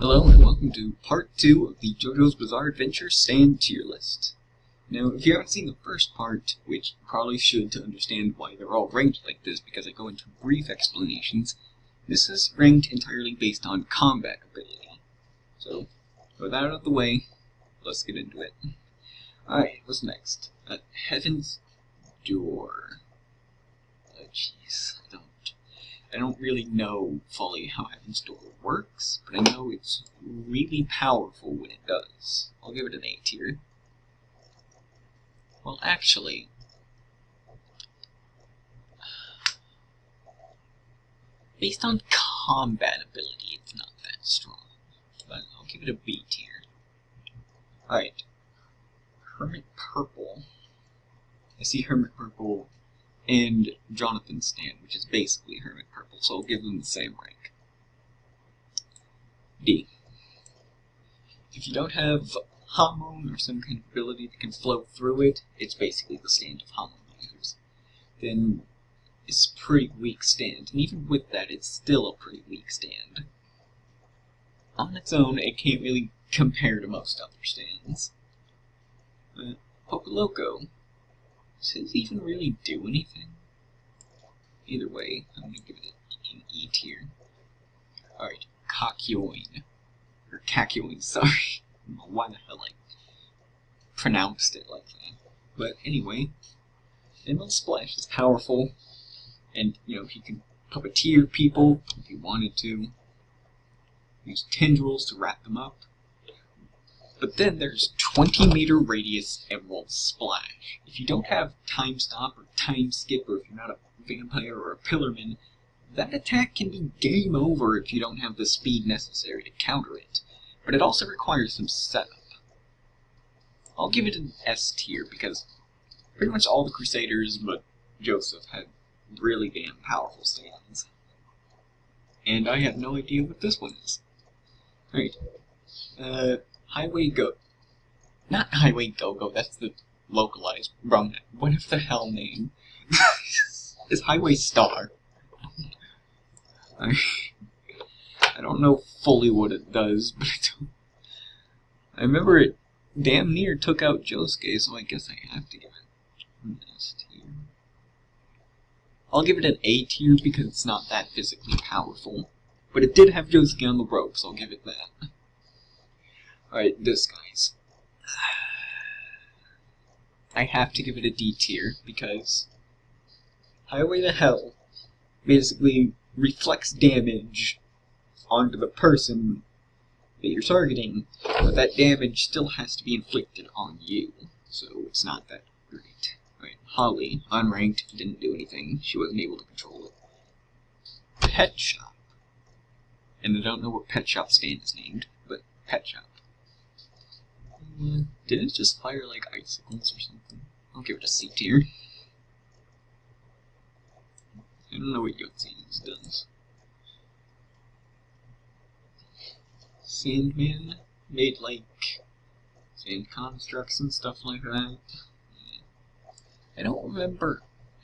Hello and welcome to part 2 of the JoJo's Bizarre Adventure Stand tier list. Now, if you haven't seen the first part, which you probably should to understand why they're all ranked like this because I go into brief explanations, this is ranked entirely based on combat ability. So, with that out of the way, let's get into it. Alright, what's next? Heaven's Door. Jeez, I don't really know fully how Heaven's Door works, but I know it's really powerful when it does. I'll give it an A tier. Well, actually, based on combat ability, it's not that strong, but I'll give it a B tier. Alright, Hermit Purple. I see Hermit Purple and Jonathan's stand, which is basically Hermit Purple, so I'll give them the same rank. D. If you don't have Hamon or some kind of ability that can flow through it, it's basically the stand of Hamon users. Then it's a pretty weak stand, and even with that, it's still a pretty weak stand. On its own, it can't really compare to most other stands. Pokoloco. Does it even really do anything? Either way, I'm going to give it an E tier. Alright, Kakyoin. Or Kakyoin, sorry. I don't know why the hell I pronounced it like that. But anyway, Emerald Splash is powerful, and you know, he can puppeteer people if he wanted to. Use tendrils to wrap them up. But then there's 20-meter radius Emerald Splash. If you don't have time stop or time skip, or if you're not a vampire or a pillarman, that attack can be game over if you don't have the speed necessary to counter it. But it also requires some setup. I'll give it an S tier because pretty much all the Crusaders but Joseph had really damn powerful stands. And I have no idea what this one is. Alright. Highway Go. Not Highway Go-Go, that's the localized wrong. What is the hell name? It's Highway Star. I don't know fully what it does, but I remember it damn near took out Josuke, so I guess I have to give it an S tier. I'll give it an A tier because it's not that physically powerful, but it did have Josuke on the ropes, so I'll give it that. Alright, this guy's. I have to give it a D tier because Highway to Hell basically reflects damage onto the person that you're targeting, but that damage still has to be inflicted on you, so it's not that great. Alright, Holly, unranked, didn't do anything, she wasn't able to control it. Pet Shop. And I don't know what Pet Shop stand is named, but Pet Shop. Did it just fire like icicles or something? I'll give it a C tier. I don't know what Yotzi's does. Sandman made like sand constructs and stuff like that. I don't remember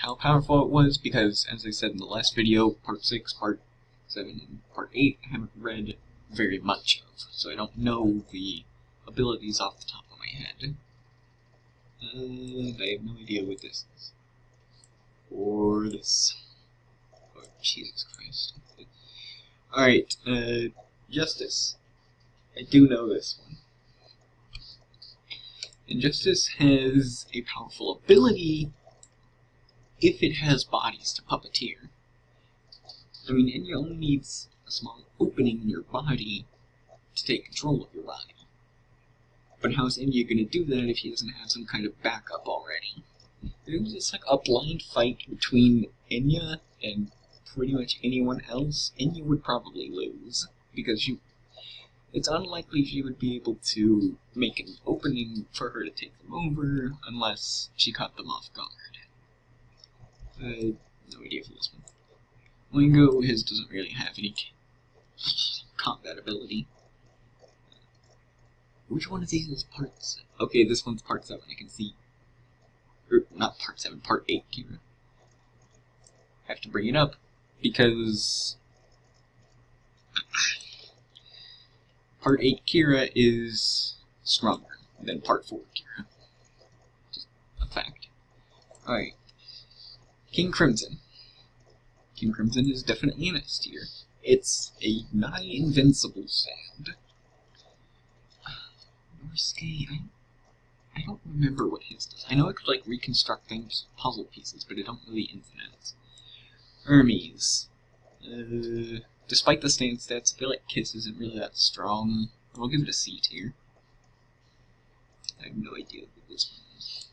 how powerful it was because, as I said in the last video, part 6, part 7, and part 8 I haven't read very much of, so I don't know the abilities off the top of my head. I have no idea what this is. Or this. Oh, Jesus Christ. Alright, Justice. I do know this one. And Justice has a powerful ability if it has bodies to puppeteer. I mean, and you only needs a small opening in your body to take control of your body. But how's India going to do that if he doesn't have some kind of backup already? It's like a blind fight between Enya and pretty much anyone else. Enya would probably lose, because it's unlikely she would be able to make an opening for her to take them over unless she caught them off guard. No idea for this one. Oingo, his doesn't really have any combat ability. Which one of these is part 7? Okay, this one's part 7, I can see. Or, not part 7, part 8 here. I have to bring it up because Part 8 Kira is stronger than Part 4 Kira. Just a fact. Alright. King Crimson. King Crimson is definitely an S tier. It's a nigh invincible stand. Norsuke, I don't remember what his does. I know it could like reconstruct things, puzzle pieces, but I don't know the ins and outs. Hermes. Despite the stand stats, I feel like Kiss isn't really that strong. I'll give it a C tier. I have no idea what this one is.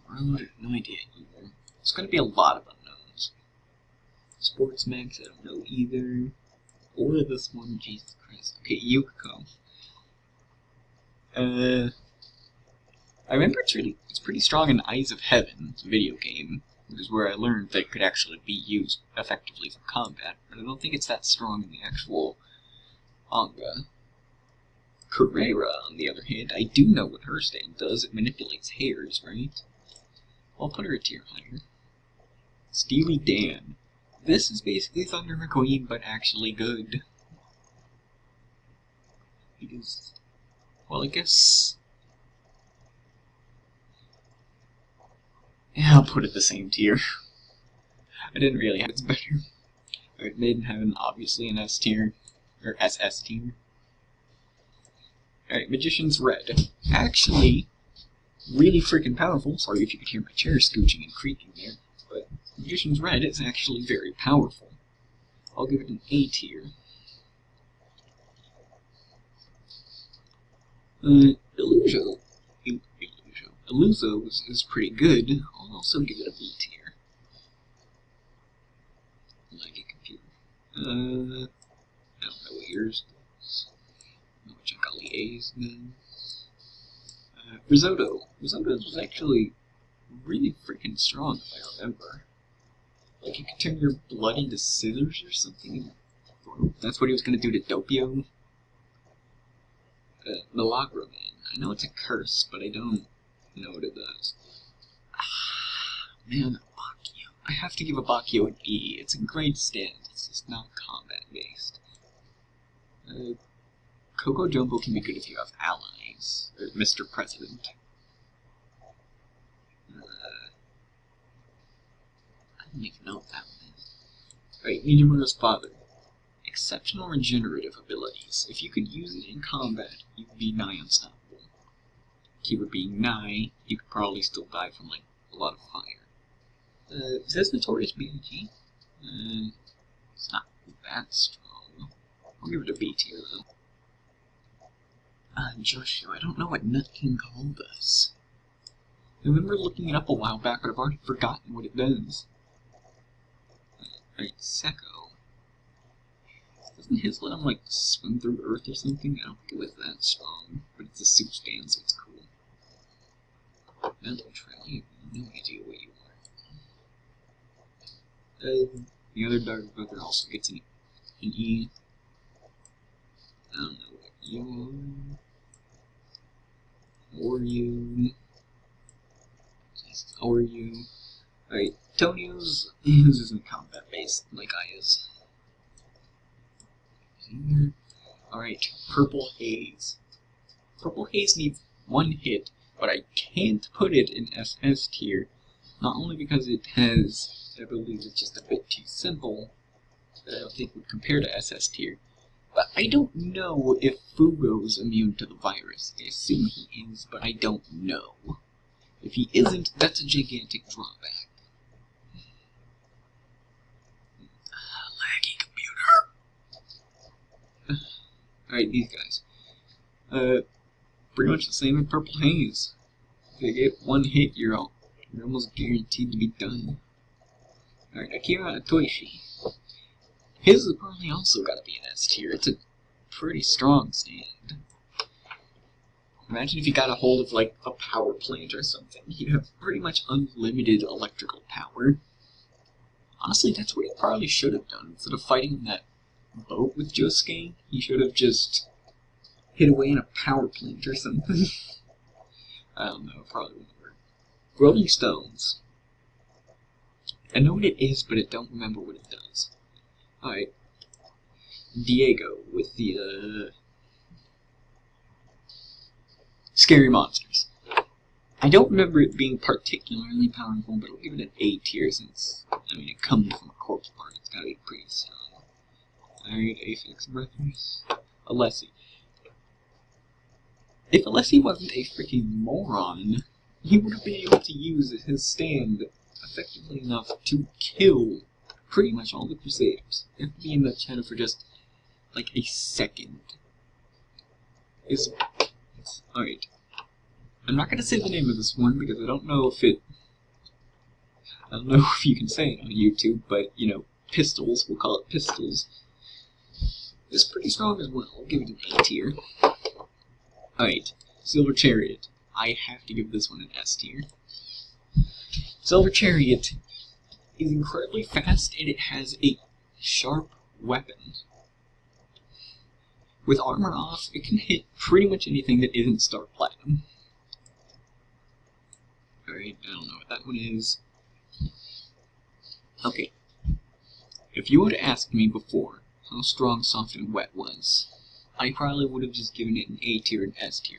Road, no idea either. There's gonna be a lot of unknowns. Sports Max, I don't know either. Or this one, Jesus Christ. Okay, Yukiko. I remember it's pretty strong in Eyes of Heaven, the video game, which is where I learned that it could actually be used effectively for combat, but I don't think it's that strong in the actual manga. Carrera, on the other hand, I do know what her stand does. It manipulates hairs, right? I'll put her a tier higher. Steely Dan. This is basically Thunder McQueen, but actually good. Because, well, I guess... yeah, I'll put it the same tier. I didn't really have it better. Alright, Maiden Heaven, obviously an S tier. Or SS tier. Alright, Magician's Red. Actually, really freaking powerful. Sorry if you could hear my chair scooching and creaking there. But Magician's Red is actually very powerful. I'll give it an A tier. Illuso is pretty good. I'll also give it a B tier. Laggy computer. I don't know what yours does. I'll check all the A's then. Risotto. Risotto was actually really freaking strong, if I remember. Like, you could turn your blood into scissors or something. That's what he was going to do to Doppio. Milagro Man. I know it's a curse, but I don't know what it does. Man, Bakio. I have to give a Bakio an E. It's a great stand. It's just not combat-based. Coco Jumbo can be good if you have allies. Or Mr. President. I don't even know what that one is. Alright, Nijimura's father. Exceptional regenerative abilities. If you could use it in combat, you would be nigh unstoppable. Keyword being nigh, you could probably still die from, like, a lot of fire. Is this Notorious B.I.G.? It's not that strong. I'll give it a B tier, though. Joshua, I don't know what Nut King called us. I remember looking it up a while back, but I've already forgotten what it does. Alright, Sekko. Doesn't his let him, like, swim through Earth or something? I don't think it was that strong, but it's a soup stand, so it's cool. Mental Trail, you have no idea what you are. The other Dark Brother also gets an E. I don't know what you are. Or you. Jesus, or you. Alright, Tonio's isn't combat based like Aya's. Alright, Purple Haze. Purple Haze needs one hit, but I can't put it in SS tier. Not only because it has abilities that's just a bit too simple, that I don't think would compare to SS tier, but I don't know if Fugo's immune to the virus. I assume he is, but I don't know. If he isn't, that's a gigantic drawback. Laggy computer! Alright, these guys. Pretty much the same with Purple Haze. If they get one hit, you're almost guaranteed to be done. Alright, Akira Atoishi. His has probably also got to be an S tier. It's a pretty strong stand. Imagine if you got a hold of, like, a power plant or something. You'd have pretty much unlimited electrical power. Honestly, that's what he probably should have done. Instead of fighting in that boat with Josuke, he should have just hid away in a power plant or something. I don't know, probably wouldn't work. Rolling Stones. I know what it is, but I don't remember what it does. Alright. Diego with the scary monsters. I don't remember it being particularly powerful, but I'll give it an A tier since, I mean, it comes from a corpse part. It's gotta be pretty strong. Alright, Aphex Brothers. Alessi. If Alessi wasn't a freaking moron, he would have been able to use his stand effectively enough to kill pretty much all the Crusaders. You have to be in that channel for just, like, a second. Alright. I'm not gonna say the name of this one because I don't know if you can say it on YouTube, but, you know, Pistols, we'll call it Pistols, is pretty strong as well. I'll give it an A tier. Alright, Silver Chariot. I have to give this one an S tier. Silver Chariot is incredibly fast and it has a sharp weapon. With armor off, it can hit pretty much anything that isn't Star Platinum. Alright, I don't know what that one is. Okay. If you would have asked me before how strong, soft, and wet was, I probably would have just given it an A tier and S tier.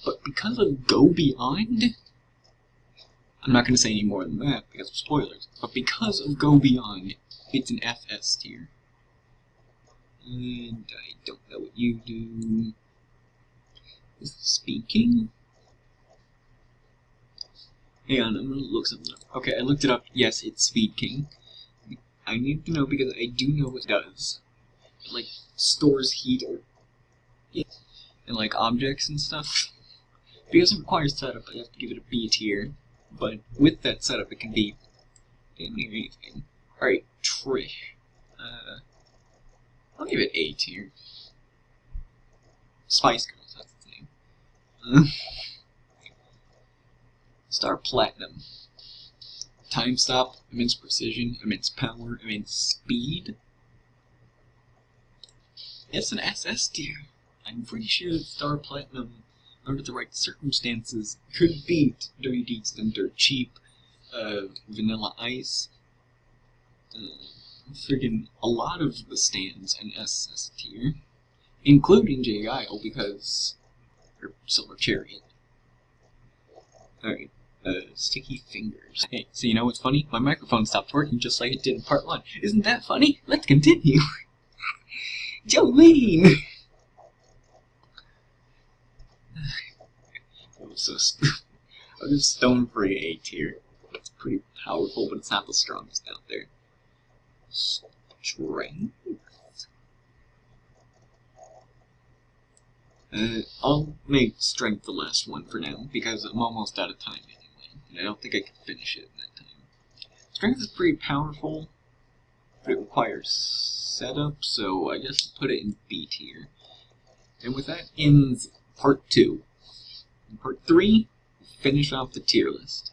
But because of Go Beyond, I'm not going to say any more than that because of spoilers, but because of Go Beyond, it's an FS tier. And I don't know what you do. Is it speaking? Hang on, I'm going to look something up. Okay, I looked it up. Yes, it's Speed King. I need to know because I do know what it does. It, like, stores heat or... yeah, and, like, objects and stuff. Because it requires setup, I have to give it a B tier. But with that setup, it can be damn near anything. Alright, Trish. I'll give it A tier. Spice Girls, that's the name. Star Platinum. Time stop, immense precision, immense power, immense speed. It's an SS tier. I'm pretty sure that Star Platinum, under the right circumstances, could beat Dirty Deeds Thunder, Cheap, Vanilla Ice, friggin' a lot of the stands in SS tier, including J. Guile because, or Silver Chariot. Alright, Sticky Fingers. Hey, so you know what's funny? My microphone stopped working just like it did in part 1. Isn't that funny? Let's continue! Jolene! I'll give Stone Free A tier. It's pretty powerful, but it's not the strongest out there. Strength? I'll make Strength the last one for now, because I'm almost out of time anyway, and I don't think I can finish it in that time. Strength is pretty powerful, but it requires setup, so I guess I'll put it in B tier. And with that ends part 2. In part 3, finish off the tier list.